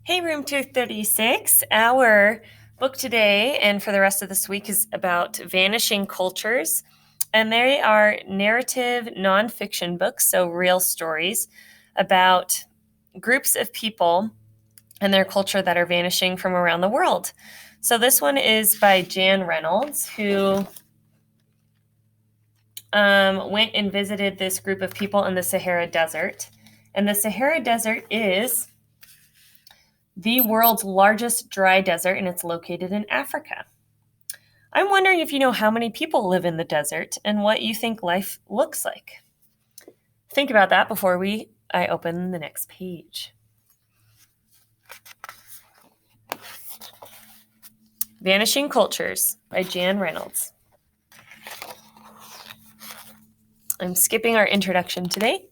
Hey, Room 236. Our book today and for the rest of this week is about vanishing cultures. And they are narrative nonfiction books, so real stories about groups of people and their culture that are vanishing from around the world. So this one is by Jan Reynolds, who went and visited this group of people in the Sahara Desert. And the Sahara Desert is the world's largest dry desert, and it's located in Africa. I'm wondering if you know how many people live in the desert and what you think life looks like. Think about that before I open the next page. Vanishing Cultures by Jan Reynolds. I'm skipping our introduction today.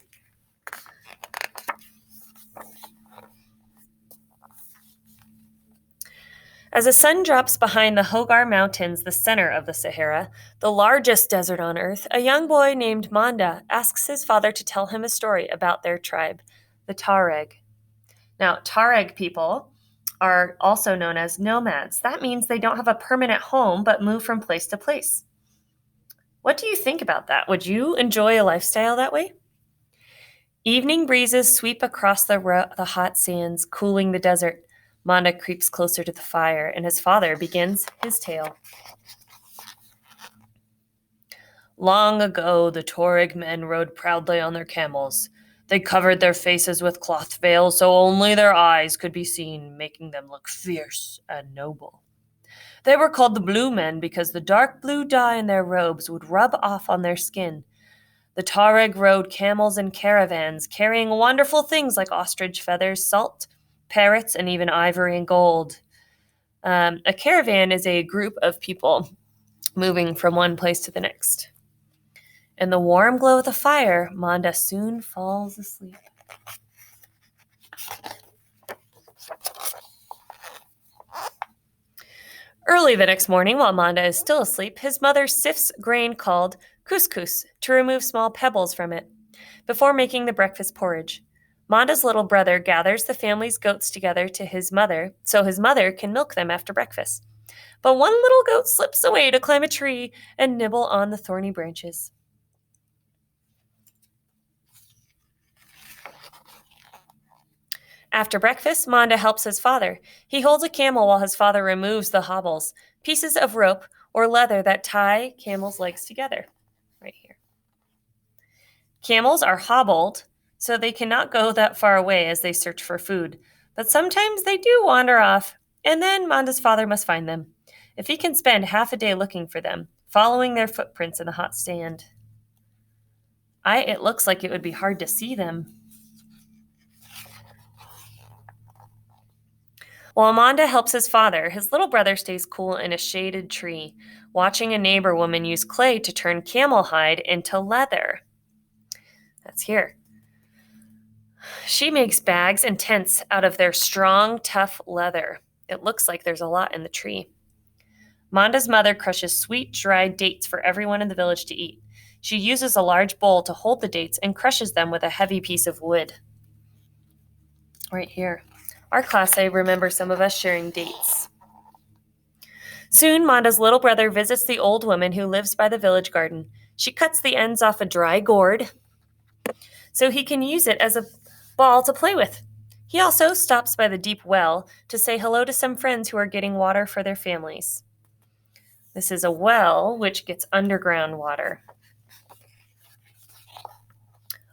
As the sun drops behind the Hogar Mountains, the center of the Sahara, the largest desert on earth, a young boy named Manda asks his father to tell him a story about their tribe, the Tuareg. Now, Tuareg people are also known as nomads. That means they don't have a permanent home but move from place to place. What do you think about that? Would you enjoy a lifestyle that way? Evening breezes sweep across the hot sands, cooling the desert. Manda creeps closer to the fire, and his father begins his tale. Long ago, the Tuareg men rode proudly on their camels. They covered their faces with cloth veils so only their eyes could be seen, making them look fierce and noble. They were called the Blue Men because the dark blue dye in their robes would rub off on their skin. The Tuareg rode camels in caravans, carrying wonderful things like ostrich feathers, salt, parrots, and even ivory and gold. A caravan is a group of people moving from one place to the next. In the warm glow of the fire, Manda soon falls asleep. Early the next morning, while Manda is still asleep, his mother sifts grain called couscous to remove small pebbles from it before making the breakfast porridge. Manda's little brother gathers the family's goats together to his mother so his mother can milk them after breakfast. But one little goat slips away to climb a tree and nibble on the thorny branches. After breakfast, Manda helps his father. He holds a camel while his father removes the hobbles, pieces of rope or leather that tie camels' legs together. Right here. Camels are hobbled, so they cannot go that far away as they search for food. But sometimes they do wander off, and then Manda's father must find them. If he can spend half a day looking for them, following their footprints in the hot sand. It looks like it would be hard to see them. While Manda helps his father, his little brother stays cool in a shaded tree, watching a neighbor woman use clay to turn camel hide into leather. That's here. She makes bags and tents out of their strong, tough leather. It looks like there's a lot in the tree. Manda's mother crushes sweet, dried dates for everyone in the village to eat. She uses a large bowl to hold the dates and crushes them with a heavy piece of wood. Right here. Our class, I remember some of us sharing dates. Soon, Manda's little brother visits the old woman who lives by the village garden. She cuts the ends off a dry gourd so he can use it as a ball to play with. He also stops by the deep well to say hello to some friends who are getting water for their families. This is a well which gets underground water.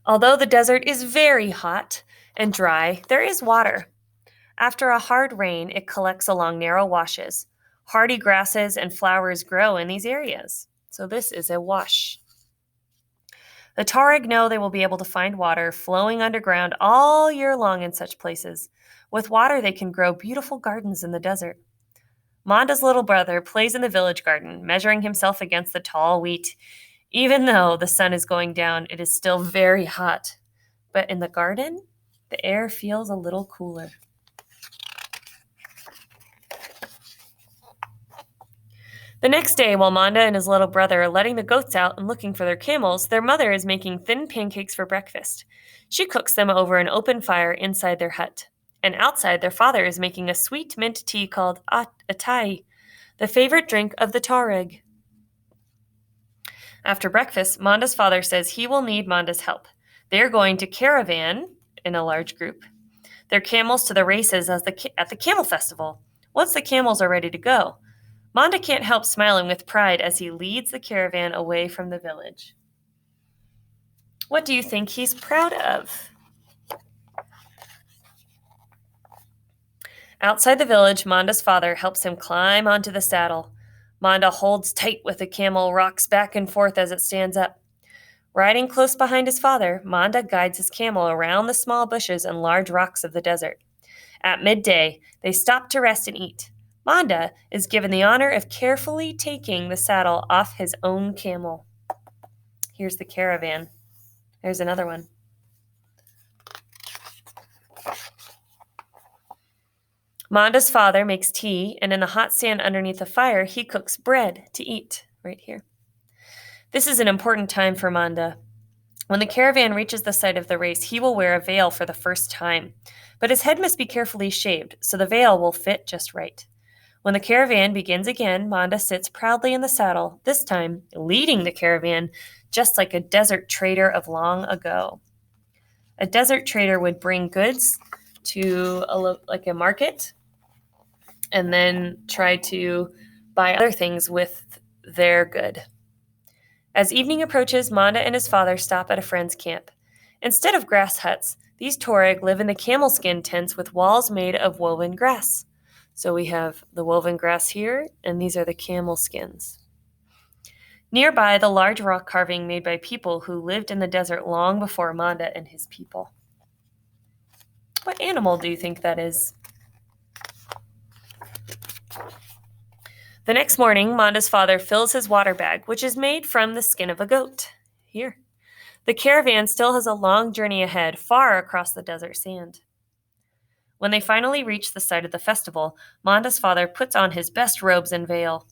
Although the desert is very hot and dry, there is water. After a hard rain, it collects along narrow washes. Hardy grasses and flowers grow in these areas. So this is a wash. The Tuareg know they will be able to find water flowing underground all year long in such places. With water, they can grow beautiful gardens in the desert. Manda's little brother plays in the village garden, measuring himself against the tall wheat. Even though the sun is going down, it is still very hot. But in the garden, the air feels a little cooler. The next day, while Manda and his little brother are letting the goats out and looking for their camels, their mother is making thin pancakes for breakfast. She cooks them over an open fire inside their hut. And outside, their father is making a sweet mint tea called atay, the favorite drink of the Tuareg. After breakfast, Manda's father says he will need Manda's help. They are going to caravan in a large group their camels to the races at the camel festival. Once the camels are ready to go, Manda can't help smiling with pride as he leads the caravan away from the village. What do you think he's proud of? Outside the village, Manda's father helps him climb onto the saddle. Manda holds tight with the camel, rocks back and forth as it stands up. Riding close behind his father, Manda guides his camel around the small bushes and large rocks of the desert. At midday, they stop to rest and eat. Manda is given the honor of carefully taking the saddle off his own camel. Here's the caravan. There's another one. Manda's father makes tea, and in the hot sand underneath the fire, he cooks bread to eat, right here. This is an important time for Manda. When the caravan reaches the site of the race, he will wear a veil for the first time, but his head must be carefully shaved, so the veil will fit just right. When the caravan begins again, Manda sits proudly in the saddle, this time leading the caravan, just like a desert trader of long ago. A desert trader would bring goods to a market and then try to buy other things with their good. As evening approaches, Manda and his father stop at a friend's camp. Instead of grass huts, these Tuareg live in the camel skin tents with walls made of woven grass. So we have the woven grass here, and these are the camel skins. Nearby, the large rock carving made by people who lived in the desert long before Manda and his people. What animal do you think that is? The next morning, Manda's father fills his water bag, which is made from the skin of a goat. Here. The caravan still has a long journey ahead, far across the desert sand. When they finally reach the site of the festival, Manda's father puts on his best robes and veil.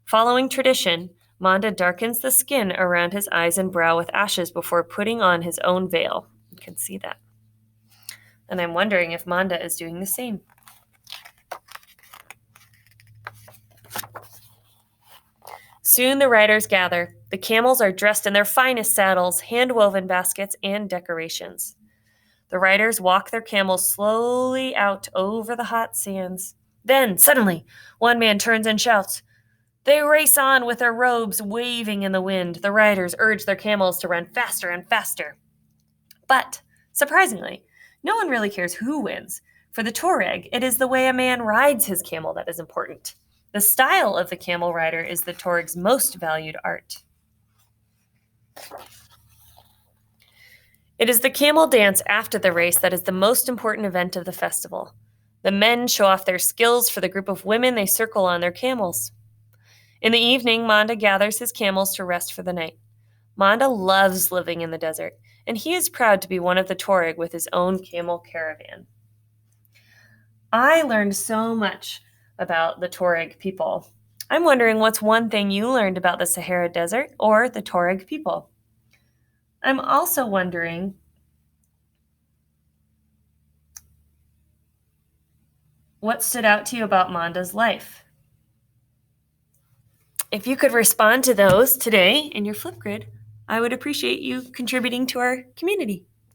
Following tradition, Manda darkens the skin around his eyes and brow with ashes before putting on his own veil. You can see that. And I'm wondering if Manda is doing the same. Soon the riders gather. The camels are dressed in their finest saddles, hand-woven baskets, and decorations. The riders walk their camels slowly out over the hot sands. Then, suddenly, one man turns and shouts. They race on with their robes waving in the wind. The riders urge their camels to run faster and faster. But, surprisingly, no one really cares who wins. For the Tuareg, it is the way a man rides his camel that is important. The style of the camel rider is the Tuareg's most valued art. It is the camel dance after the race that is the most important event of the festival. The men show off their skills for the group of women they circle on their camels. In the evening, Manda gathers his camels to rest for the night. Manda loves living in the desert, and he is proud to be one of the Tuareg with his own camel caravan. I learned so much about the Tuareg people. I'm wondering what's one thing you learned about the Sahara Desert or the Tuareg people. I'm also wondering what stood out to you about Manda's life. If you could respond to those today in your Flipgrid, I would appreciate you contributing to our community.